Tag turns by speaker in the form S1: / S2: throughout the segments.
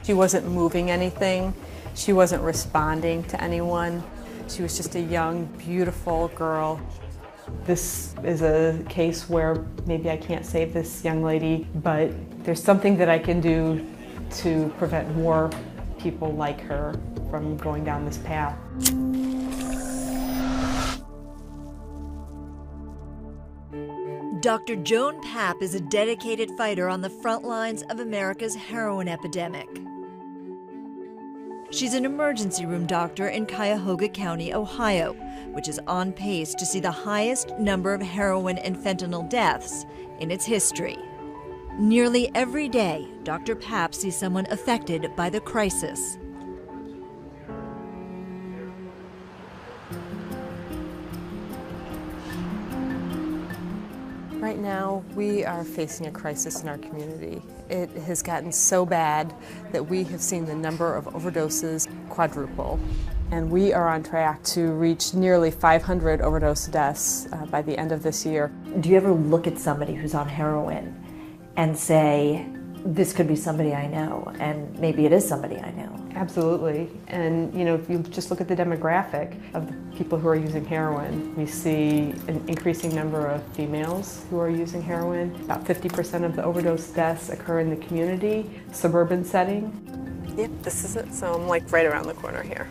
S1: She wasn't moving anything. She wasn't responding to anyone. She was just a young, beautiful girl. This is a case where maybe I can't save this young lady, but there's something that I can do to prevent more people like her from going down this path.
S2: Dr. Joan Papp is a dedicated fighter on the front lines of America's heroin epidemic. She's an emergency room doctor in Cuyahoga County, Ohio, which is on pace to see the highest number of heroin and fentanyl deaths in its history. Nearly every day, Dr. Papp sees someone affected by the crisis.
S1: Right now, we are facing a crisis in our community. It has gotten so bad that we have seen the number of overdoses quadruple. And we are on track to reach nearly 500 overdose deaths by the end of this year.
S3: Do you ever look at somebody who's on heroin and say, this could be somebody I know, and maybe it is somebody I know?
S1: Absolutely. And you know, if you just look at the demographic of the people who are using heroin, we see an increasing number of females who are using heroin. About 50% of the overdose deaths occur in the community, suburban setting. Yep, this is it. So I'm like right around the corner here.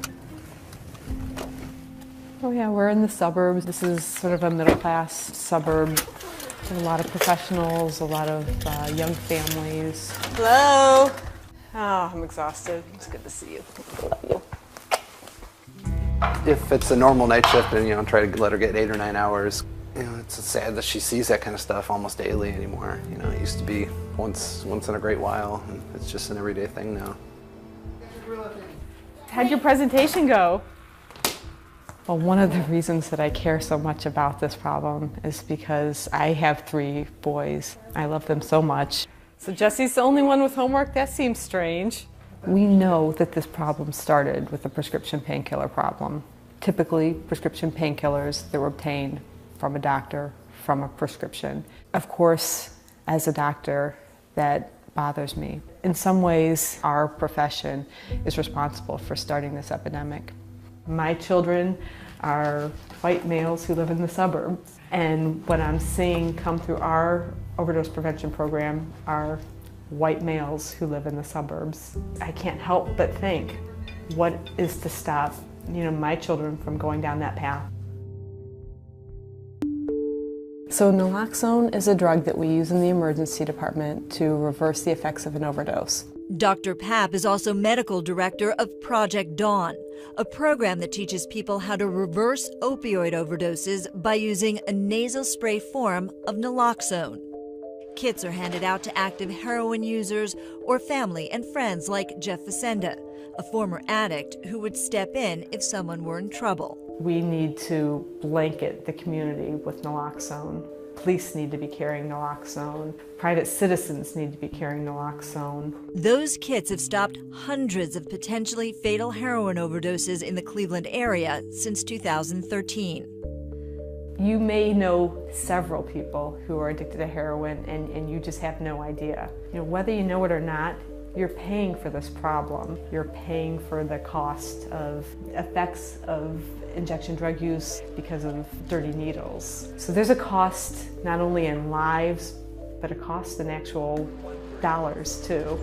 S1: Oh yeah, we're in the suburbs. This is sort of a middle-class suburb. A lot of professionals, a lot of young families. Hello. Oh, I'm exhausted. It's good to see you. Love you.
S4: If it's a normal night shift, and try to let her get 8 or 9 hours. It's sad that she sees that kind of stuff almost daily anymore. It used to be once in a great while, and it's just an everyday thing now.
S1: How'd your presentation go? Well, one of the reasons that I care so much about this problem is because I have 3 boys. I love them so much. So Jesse's the only one with homework? That seems strange. We know that this problem started with a prescription painkiller problem. Typically, prescription painkillers, they were obtained from a doctor, from a prescription. Of course, as a doctor, that bothers me. In some ways, our profession is responsible for starting this epidemic. My children are white males who live in the suburbs, and what I'm seeing come through our overdose prevention program are white males who live in the suburbs. I can't help but think, what is to stop, my children from going down that path? So naloxone is a drug that we use in the emergency department to reverse the effects of an overdose.
S2: Dr. Papp is also medical director of Project Dawn, a program that teaches people how to reverse opioid overdoses by using a nasal spray form of naloxone. Kits are handed out to active heroin users or family and friends like Jeff Facenda, a former addict who would step in if someone were in trouble.
S1: We need to blanket the community with naloxone. Police need to be carrying naloxone. Private citizens need to be carrying naloxone.
S2: Those kits have stopped hundreds of potentially fatal heroin overdoses in the Cleveland area since 2013.
S1: You may know several people who are addicted to heroin and you just have no idea. Whether you know it or not, you're paying for this problem. You're paying for the cost of effects of injection drug use because of dirty needles. So there's a cost not only in lives, but a cost in actual dollars too.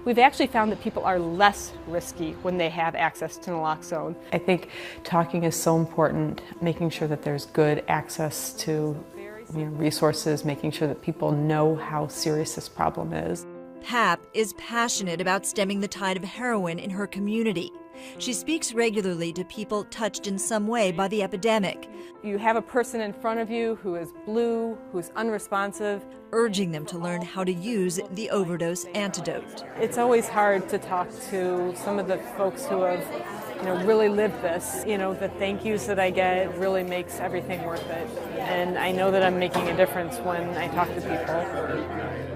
S1: We've actually found that people are less risky when they have access to naloxone. I think talking is so important, making sure that there's good access to resources, making sure that people know how serious this problem is.
S2: Papp is passionate about stemming the tide of heroin in her community. She speaks regularly to people touched in some way by the epidemic.
S1: You have a person in front of you who is blue, who's unresponsive,
S2: urging them to learn how to use the overdose antidote.
S1: It's always hard to talk to some of the folks who have really lived this. The thank yous that I get really makes everything worth it. And I know that I'm making a difference when I talk to people.